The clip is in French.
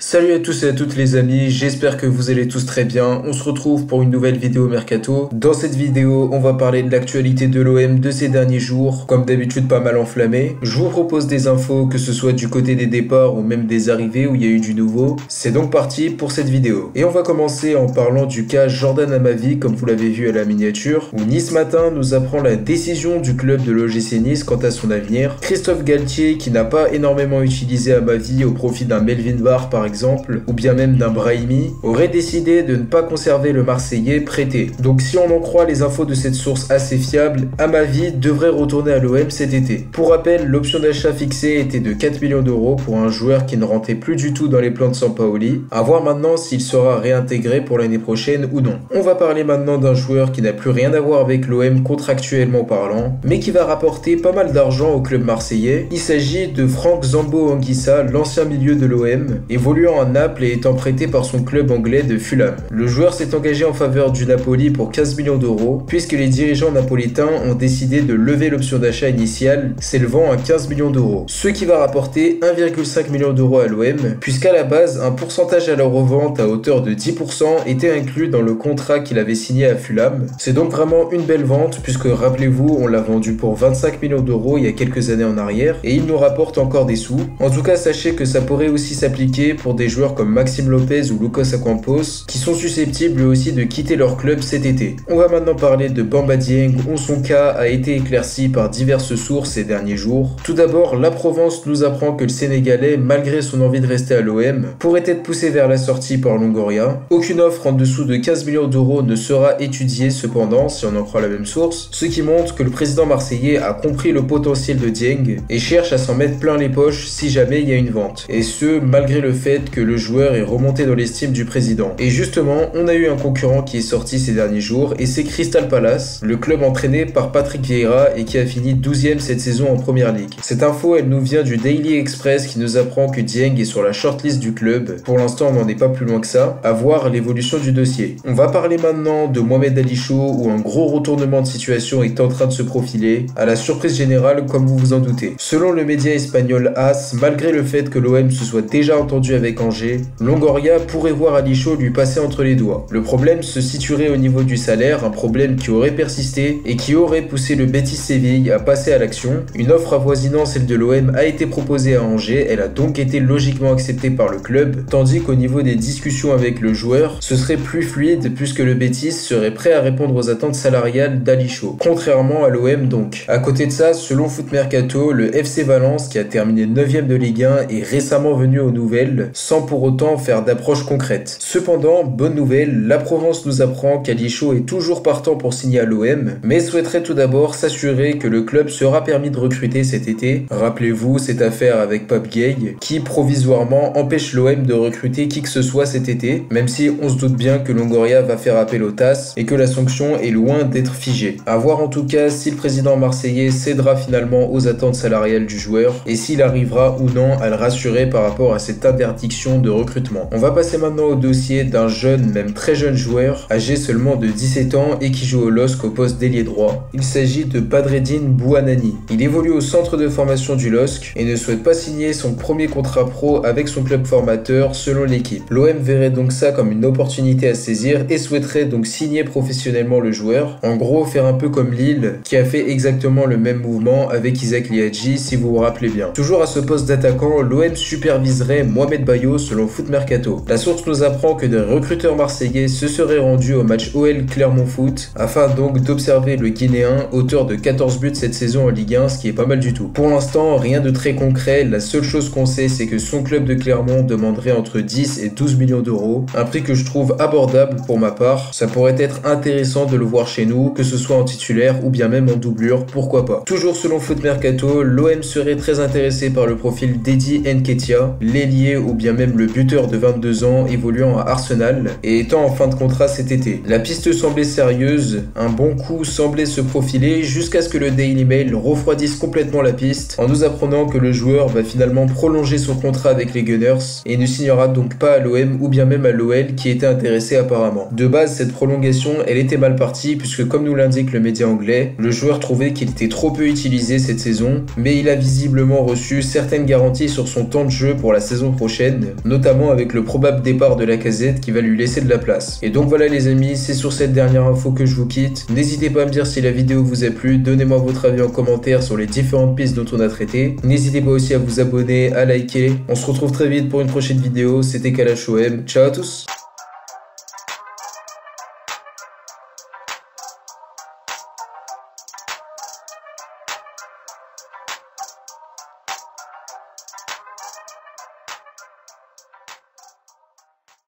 Salut à tous et à toutes les amis, j'espère que vous allez tous très bien. On se retrouve pour une nouvelle vidéo Mercato. Dans cette vidéo, on va parler de l'actualité de l'OM de ces derniers jours, comme d'habitude pas mal enflammé. Je vous propose des infos, que ce soit du côté des départs ou même des arrivées où il y a eu du nouveau. C'est donc parti pour cette vidéo. Et on va commencer en parlant du cas Jordan Amavi, comme vous l'avez vu à la miniature, où Nice Matin nous apprend la décision du club de l'OGC Nice quant à son avenir. Christophe Galtier, qui n'a pas énormément utilisé Amavi au profit d'un Melvin Barr par exemple, ou bien même d'un Brahimi, aurait décidé de ne pas conserver le Marseillais prêté. Donc si on en croit les infos de cette source assez fiable, Amavi devrait retourner à l'OM cet été. Pour rappel, l'option d'achat fixée était de 4 millions d'euros pour un joueur qui ne rentrait plus du tout dans les plans de Sampaoli. À voir maintenant s'il sera réintégré pour l'année prochaine ou non. On va parler maintenant d'un joueur qui n'a plus rien à voir avec l'OM contractuellement parlant, mais qui va rapporter pas mal d'argent au club marseillais. Il s'agit de Franck Zambo Anguissa, l'ancien milieu de l'OM, évoluant à Naples et étant prêté par son club anglais de Fulham. Le joueur s'est engagé en faveur du Napoli pour 15 millions d'euros, puisque les dirigeants napolitains ont décidé de lever l'option d'achat initiale, s'élevant à 15 millions d'euros. Ce qui va rapporter 1,5 million d'euros à l'OM, puisqu'à la base, un pourcentage à la revente à hauteur de 10% était inclus dans le contrat qu'il avait signé à Fulham. C'est donc vraiment une belle vente, puisque rappelez-vous, on l'a vendu pour 25 millions d'euros il y a quelques années en arrière, et il nous rapporte encore des sous. En tout cas, sachez que ça pourrait aussi s'appliquer pour des joueurs comme Maxime Lopez ou Lucas Ocampos qui sont susceptibles aussi de quitter leur club cet été. On va maintenant parler de Bamba Dieng, où son cas a été éclairci par diverses sources ces derniers jours. Tout d'abord, la Provence nous apprend que le Sénégalais, malgré son envie de rester à l'OM, pourrait être poussé vers la sortie par Longoria. Aucune offre en dessous de 15 millions d'euros ne sera étudiée cependant, si on en croit la même source, ce qui montre que le président marseillais a compris le potentiel de Dieng et cherche à s'en mettre plein les poches si jamais il y a une vente. Et ce, malgré le fait que le joueur est remonté dans l'estime du président. Et justement, on a eu un concurrent qui est sorti ces derniers jours, et c'est Crystal Palace, le club entraîné par Patrick Vieira et qui a fini 12e cette saison en Première Ligue. Cette info, elle nous vient du Daily Express qui nous apprend que Dieng est sur la shortlist du club. Pour l'instant, on n'en est pas plus loin que ça. À voir l'évolution du dossier. On va parler maintenant de Mohamed Ali Chaud, où un gros retournement de situation est en train de se profiler, à la surprise générale comme vous vous en doutez. Selon le média espagnol AS, malgré le fait que l'OM se soit déjà entendu avec Angers, Longoria pourrait voir Ali Chaud lui passer entre les doigts. Le problème se situerait au niveau du salaire, un problème qui aurait persisté et qui aurait poussé le Betis Séville à passer à l'action. Une offre avoisinant celle de l'OM a été proposée à Angers, elle a donc été logiquement acceptée par le club, tandis qu'au niveau des discussions avec le joueur, ce serait plus fluide puisque le Betis serait prêt à répondre aux attentes salariales d'Ali Chaud, contrairement à l'OM donc. À côté de ça, selon Foot Mercato, le FC Valence, qui a terminé 9e de Ligue 1, est récemment venu aux nouvelles, sans pour autant faire d'approche concrète. Cependant, bonne nouvelle, la Provence nous apprend qu'Ali Chaud est toujours partant pour signer à l'OM, mais souhaiterait tout d'abord s'assurer que le club sera permis de recruter cet été. Rappelez-vous cette affaire avec Pape Gay, qui provisoirement empêche l'OM de recruter qui que ce soit cet été, même si on se doute bien que Longoria va faire appel au TAS et que la sanction est loin d'être figée. À voir en tout cas si le président marseillais cédera finalement aux attentes salariales du joueur et s'il arrivera ou non à le rassurer par rapport à cette interdiction de recrutement. On va passer maintenant au dossier d'un jeune, même très jeune joueur, âgé seulement de 17 ans et qui joue au LOSC au poste d'ailier droit. Il s'agit de Badreddine Bouhanani. Il évolue au centre de formation du LOSC et ne souhaite pas signer son premier contrat pro avec son club formateur selon l'équipe. L'OM verrait donc ça comme une opportunité à saisir et souhaiterait donc signer professionnellement le joueur. En gros, faire un peu comme Lille, qui a fait exactement le même mouvement avec Isaac Liadji si vous vous rappelez bien. Toujours à ce poste d'attaquant, l'OM superviserait Mohamed Bayo selon Foot Mercato. La source nous apprend que des recruteurs marseillais se seraient rendus au match OL Clermont Foot afin donc d'observer le Guinéen, auteur de 14 buts cette saison en Ligue 1, ce qui est pas mal du tout. Pour l'instant, rien de très concret, la seule chose qu'on sait c'est que son club de Clermont demanderait entre 10 et 12 millions d'euros, un prix que je trouve abordable pour ma part. Ça pourrait être intéressant de le voir chez nous, que ce soit en titulaire ou bien même en doublure, pourquoi pas. Toujours selon Foot Mercato, l'OM serait très intéressé par le profil d'Eddie Nketiah, l'ailier ou bien même le buteur de 22 ans évoluant à Arsenal et étant en fin de contrat cet été. La piste semblait sérieuse, un bon coup semblait se profiler jusqu'à ce que le Daily Mail refroidisse complètement la piste en nous apprenant que le joueur va finalement prolonger son contrat avec les Gunners et ne signera donc pas à l'OM ou bien même à l'OL qui était intéressé apparemment. De base, cette prolongation, elle était mal partie puisque comme nous l'indique le média anglais, le joueur trouvait qu'il était trop peu utilisé cette saison, mais il a visiblement reçu certaines garanties sur son temps de jeu pour la saison prochaine semaine, notamment avec le probable départ de Lacazette qui va lui laisser de la place. Et donc voilà les amis, c'est sur cette dernière info que je vous quitte. N'hésitez pas à me dire si la vidéo vous a plu, donnez-moi votre avis en commentaire sur les différentes pistes dont on a traité. N'hésitez pas aussi à vous abonner, à liker. On se retrouve très vite pour une prochaine vidéo, c'était Kalash OM, ciao à tous.